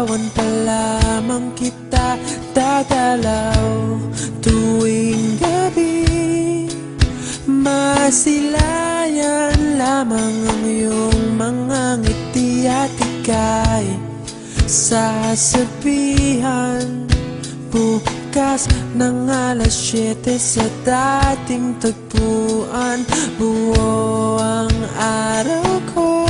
Liligawan pa lamang kita, dadalaw tuwing gabi. Masilayan lamang ang iyong mga ngiti at ika'y sasabihan bukas ng alas 7 sa dating tagpuan. Buo ang araw ko,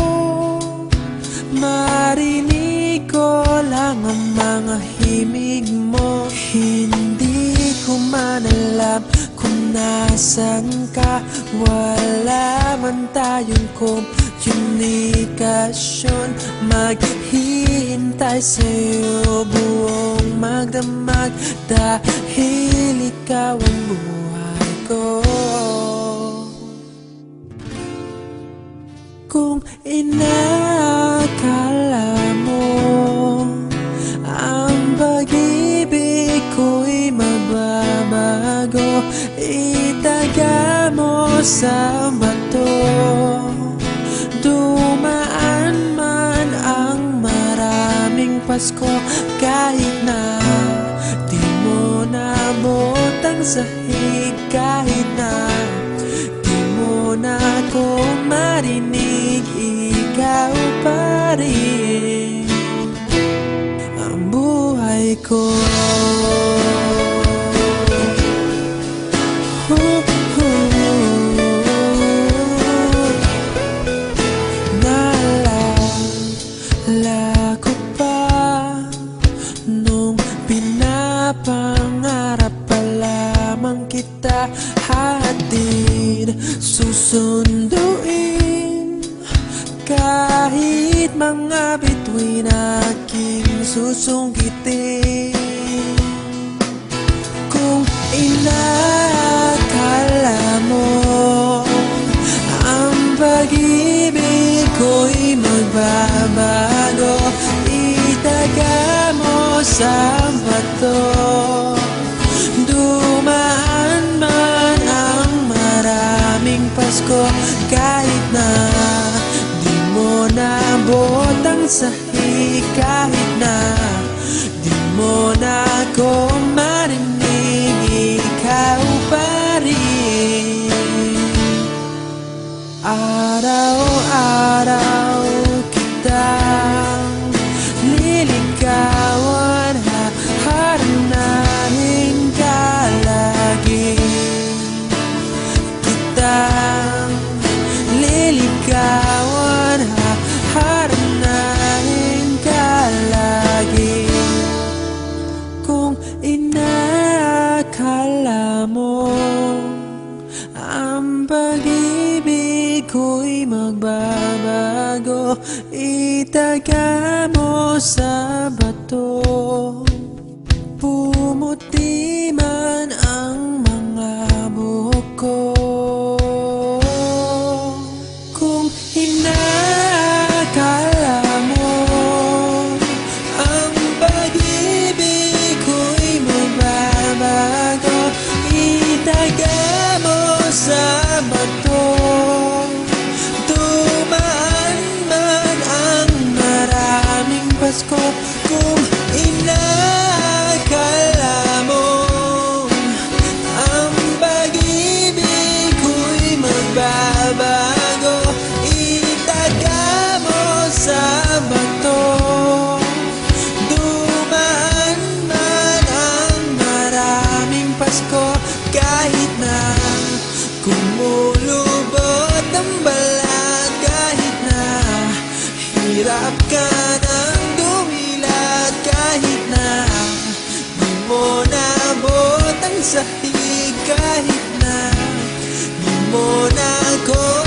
marinig ko lang ang mga himig mo. Hindi ko man alam kung nasan ka, wala man tayong komunikasyon. Maghihintay sa'yo buong magdamag, dahil ikaw ang buhay ko. Kung inakala mo ang pag-ibig ko'y mababago, itaga mo sa bato. Dumaan man ang maraming Pasko, kahit na di mo naabot ang sahig, kahit na di mo na ako marinig, ikaw pa rin ang buhay ko. Naalala ko pa nung pinapangarap pa lamang kita, hatid susunduin kahit mga bituin aking susungkitin. Kung inakala mo ang pag-ibig ko'y magbabago, itaga mo sa bato. Dumaan man ang maraming Pasko, kahit na di mo naabot ang sahig, kahit na di mo na ako marinig, ikaw pa rin. Araw-araw kitang liligawan, haharanahin ka lagi. Kitang liligawan, haharanahin ka lagi. Kung inakala mo ang pag-ibig ko'y magbabago, itaga mo sa bato. Pumuti man ang mga buhok ko. Kung inakala mo ang pag-ibig ko'y magbabago, itaga mo sa bato. Dumaan man ang maraming Pasko, kung inakala mo ang pag-ibig ko'y magbabago, itaga mo sa bato. Dumaan man ang maraming Pasko, kahit na kumulubot ang balat, kahit na hirap ka ng dumilat, kahit na di mo naabot ang sahig, kahit na di mo na ako